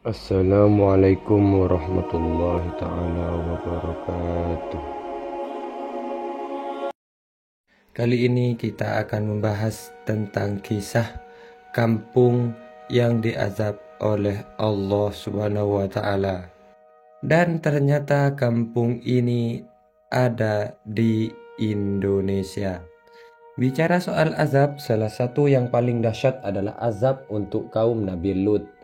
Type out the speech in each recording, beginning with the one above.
Assalamualaikum warahmatullahi taala wabarakatuh. Kali ini kita akan membahas tentang kisah kampung yang diazab oleh Allah Subhanahu wa taala. Dan ternyata kampung ini ada di Indonesia. Bicara soal azab, salah satu yang paling dahsyat adalah azab untuk kaum Nabi Lut.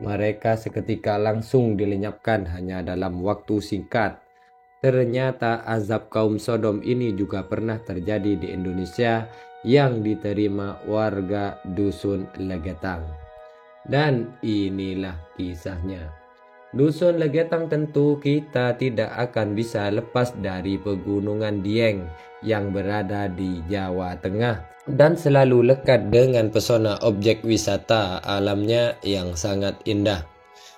Mereka seketika langsung dilenyapkan hanya dalam waktu singkat. Ternyata azab kaum Sodom ini juga pernah terjadi di Indonesia yang diterima warga Dusun Legetang. Dan inilah kisahnya. Dusun Legetang tentu kita tidak akan bisa lepas dari pegunungan Dieng yang berada di Jawa Tengah dan selalu lekat dengan pesona objek wisata alamnya yang sangat indah.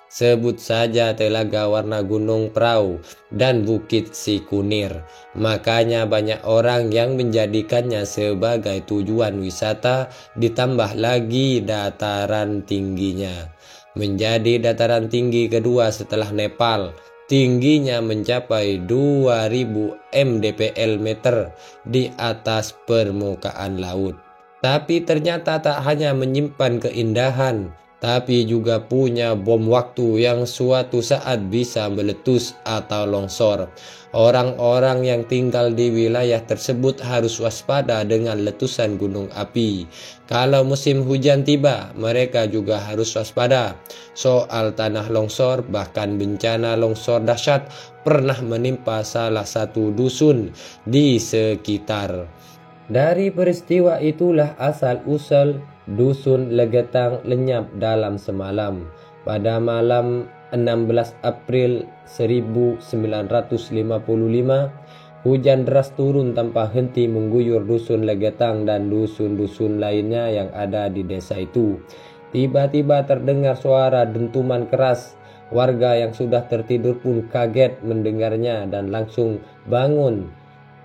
Sebut saja Telaga Warna Gunung Prau dan Bukit Sikunir. Makanya banyak orang yang menjadikannya sebagai tujuan wisata, ditambah lagi dataran tingginya. Menjadi dataran tinggi kedua setelah Nepal. Tingginya mencapai 2000 mdpl meter di atas permukaan laut. Tapi ternyata tak hanya menyimpan keindahan, tapi juga punya bom waktu yang suatu saat bisa meletus atau longsor. Orang-orang yang tinggal di wilayah tersebut harus waspada dengan letusan gunung api. Kalau musim hujan tiba, mereka juga harus waspada. Soal tanah longsor, bahkan bencana longsor dahsyat pernah menimpa salah satu dusun di sekitar. Dari peristiwa itulah asal-usul Dusun Legetang lenyap dalam semalam. Pada malam 16 April 1955, hujan deras turun tanpa henti mengguyur Dusun Legetang dan dusun-dusun lainnya yang ada di desa itu. Tiba-tiba terdengar suara dentuman keras. Warga yang sudah tertidur pun kaget mendengarnya dan langsung bangun.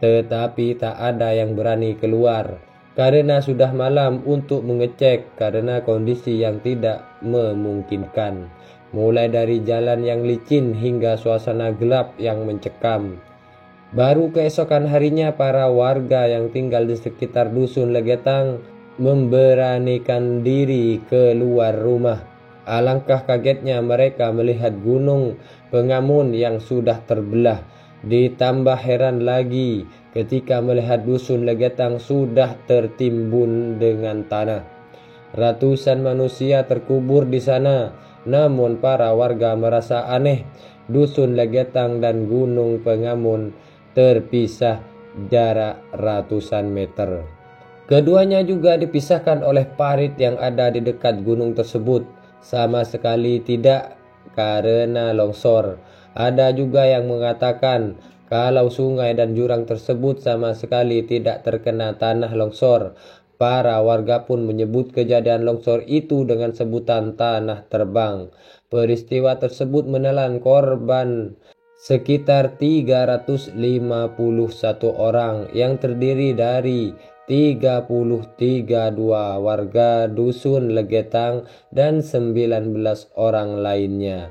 Tetapi tak ada yang berani keluar karena sudah malam untuk mengecek karena kondisi yang tidak memungkinkan. Mulai dari jalan yang licin hingga suasana gelap yang mencekam. Baru keesokan harinya para warga yang tinggal di sekitar Dusun Legetang memberanikan diri keluar rumah. Alangkah kagetnya mereka melihat gunung Pengamun yang sudah terbelah. Ditambah heran lagi ketika melihat Dusun Legetang sudah tertimbun dengan tanah. Ratusan manusia terkubur di sana, namun para warga merasa aneh. Dusun Legetang dan Gunung Pengamun terpisah jarak ratusan meter. Keduanya juga dipisahkan oleh parit yang ada di dekat gunung tersebut. Sama sekali tidak karena longsor. Ada juga yang mengatakan kalau sungai dan jurang tersebut sama sekali tidak terkena tanah longsor. Para warga pun menyebut kejadian longsor itu dengan sebutan tanah terbang. Peristiwa tersebut menelan korban sekitar 351 orang yang terdiri dari 33 warga Dusun Legetang dan 19 orang lainnya.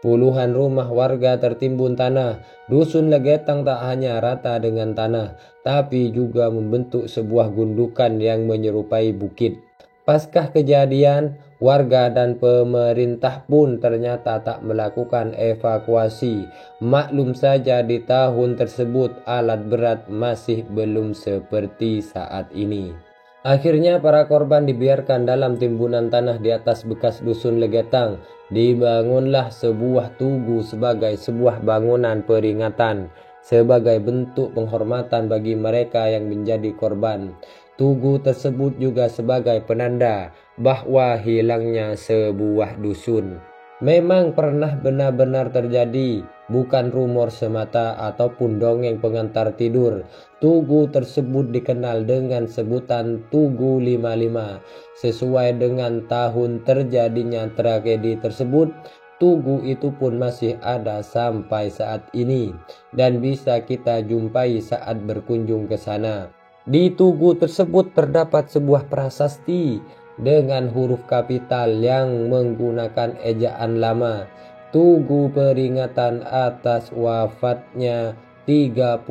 Puluhan rumah warga tertimbun tanah. Dusun Legetang tak hanya rata dengan tanah, tapi juga membentuk sebuah gundukan yang menyerupai bukit. Pasca kejadian, warga dan pemerintah pun ternyata tak melakukan evakuasi. Maklum saja di tahun tersebut alat berat masih belum seperti saat ini. Akhirnya para korban dibiarkan dalam timbunan tanah di atas bekas Dusun Legetang. Dibangunlah sebuah tugu sebagai sebuah bangunan peringatan, sebagai bentuk penghormatan bagi mereka yang menjadi korban. Tugu tersebut juga sebagai penanda bahwa hilangnya sebuah dusun memang pernah benar-benar terjadi, bukan rumor semata ataupun dongeng pengantar tidur. Tugu tersebut dikenal dengan sebutan Tugu 55. Sesuai dengan tahun terjadinya tragedi tersebut, tugu itu pun masih ada sampai saat ini dan bisa kita jumpai saat berkunjung ke sana. Di tugu tersebut terdapat sebuah prasasti dengan huruf kapital yang menggunakan ejaan lama. Tugu peringatan atas wafatnya 33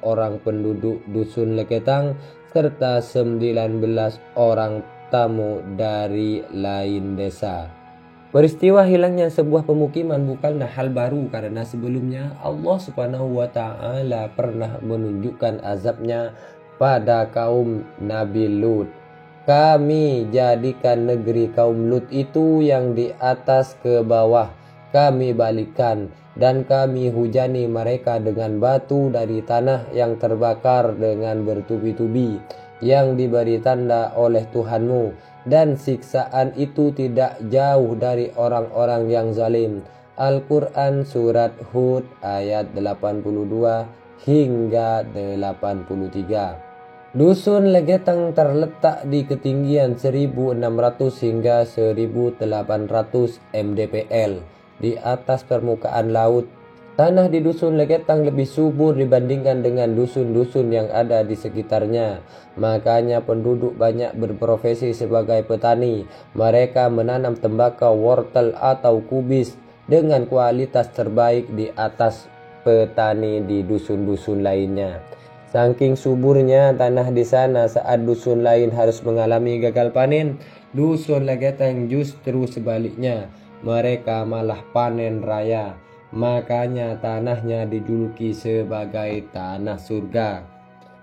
orang penduduk Dusun Leketang serta 19 orang tamu dari lain desa. Peristiwa hilangnya sebuah pemukiman bukanlah hal baru karena sebelumnya Allah Subhanahu wa taala pernah menunjukkan azabnya pada kaum Nabi Lut. Kami jadikan negeri kaum Lut itu yang di atas ke bawah, kami balikan dan kami hujani mereka dengan batu dari tanah yang terbakar dengan bertubi-tubi yang diberi tanda oleh Tuhanmu. Dan siksaan itu tidak jauh dari orang-orang yang zalim. Al-Quran Surat Hud ayat 82 hingga 83. Dusun Legetang terletak di ketinggian 1600 hingga 1800 mdpl di atas permukaan laut. Tanah di Dusun Legetang lebih subur dibandingkan dengan dusun-dusun yang ada di sekitarnya. Makanya penduduk banyak berprofesi sebagai petani. Mereka menanam tembakau, wortel atau kubis dengan kualitas terbaik di atas petani di dusun-dusun lainnya. Saking suburnya tanah di sana saat dusun lain harus mengalami gagal panen, Dusun Legetang justru sebaliknya. Mereka malah panen raya. Makanya tanahnya dijuluki sebagai tanah surga.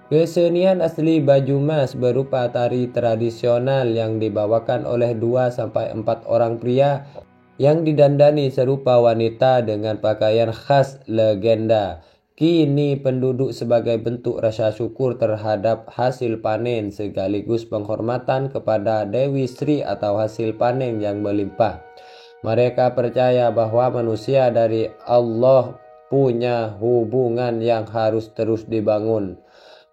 Kesenian asli Baju Mas berupa tari tradisional yang dibawakan oleh 2-4 orang pria yang didandani serupa wanita dengan pakaian khas legenda. Kini penduduk sebagai bentuk rasa syukur terhadap hasil panen sekaligus penghormatan kepada Dewi Sri atau hasil panen yang melimpah. Mereka percaya bahwa manusia dari Allah punya hubungan yang harus terus dibangun.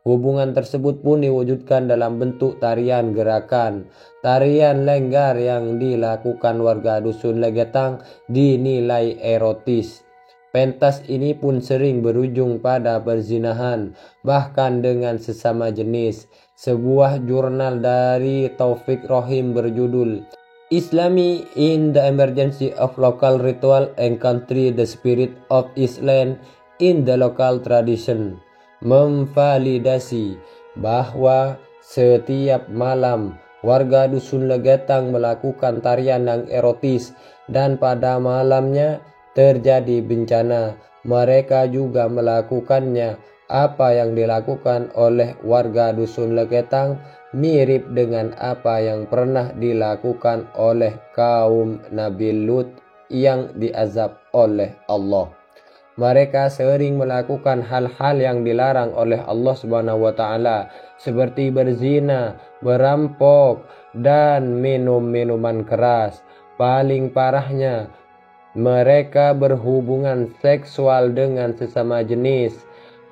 Hubungan tersebut pun diwujudkan dalam bentuk tarian gerakan. Tarian lenggar yang dilakukan warga Dusun Legetang dinilai erotis. Pentas ini pun sering berujung pada perzinahan, bahkan dengan sesama jenis. Sebuah jurnal dari Taufik Rohim berjudul Islami in the Emergency of Local Ritual and Country the Spirit of Islam in the Local Tradition memvalidasi bahwa setiap malam warga Dusun Legetang melakukan tarian yang erotis dan pada malamnya terjadi bencana. Mereka juga melakukannya. Apa yang dilakukan oleh warga Dusun Legetang mirip dengan apa yang pernah dilakukan oleh kaum Nabi Lut yang diazab oleh Allah. Mereka sering melakukan hal-hal yang dilarang oleh Allah Subhanahu wa taala seperti berzina, merampok, dan minum minuman keras. Paling parahnya, mereka berhubungan seksual dengan sesama jenis.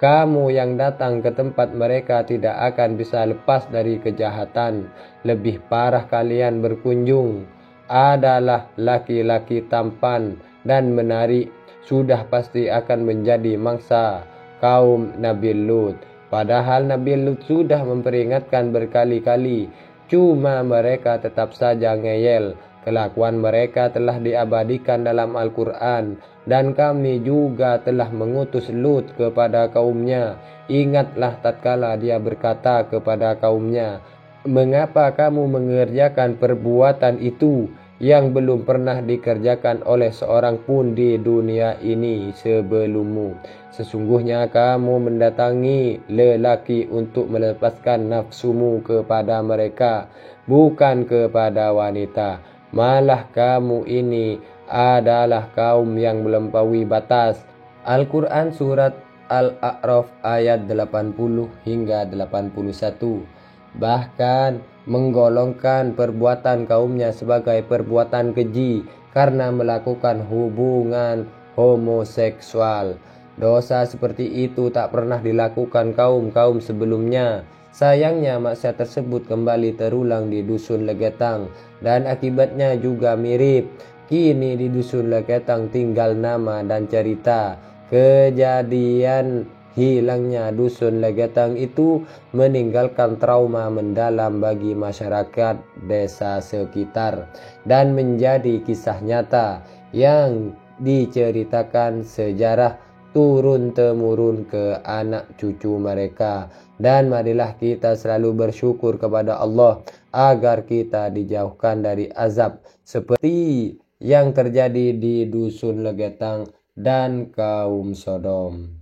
Kamu yang datang ke tempat mereka tidak akan bisa lepas dari kejahatan. Lebih parah kalian berkunjung adalah laki-laki tampan dan menarik. Sudah pasti akan menjadi mangsa kaum Nabi Lut. Padahal Nabi Lut sudah memperingatkan berkali-kali. Cuma mereka tetap saja ngeyel. Kelakuan mereka telah diabadikan dalam Al-Quran. Dan kami juga telah mengutus Lut kepada kaumnya. Ingatlah tatkala dia berkata kepada kaumnya, "Mengapa kamu mengerjakan perbuatan itu yang belum pernah dikerjakan oleh seorang pun di dunia ini sebelummu? Sesungguhnya kamu mendatangi lelaki untuk melepaskan nafsumu kepada mereka, bukan kepada wanita. Malah kamu ini adalah kaum yang melampaui batas." Al-Quran Surat Al-A'raf ayat 80 hingga 81. Bahkan menggolongkan perbuatan kaumnya sebagai perbuatan keji karena melakukan hubungan homoseksual. Dosa seperti itu tak pernah dilakukan kaum-kaum sebelumnya. Sayangnya maksiat tersebut kembali terulang di Dusun Legetang dan akibatnya juga mirip. Kini di Dusun Legetang tinggal nama dan cerita. Kejadian Hilangnya dusun Legetang itu meninggalkan trauma mendalam bagi masyarakat desa sekitar dan menjadi kisah nyata yang diceritakan sejarah turun-temurun ke anak cucu mereka. Dan marilah kita selalu bersyukur kepada Allah agar kita dijauhkan dari azab seperti yang terjadi di dusun Legetang dan kaum Sodom.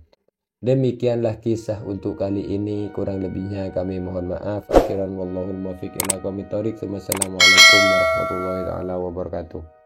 Demikianlah kisah untuk kali ini, kurang lebihnya kami mohon maaf. Akhiran wallahul muwaffiq ila aqwamit thoriq. Wassalamualaikum warahmatullahi wabarakatuh.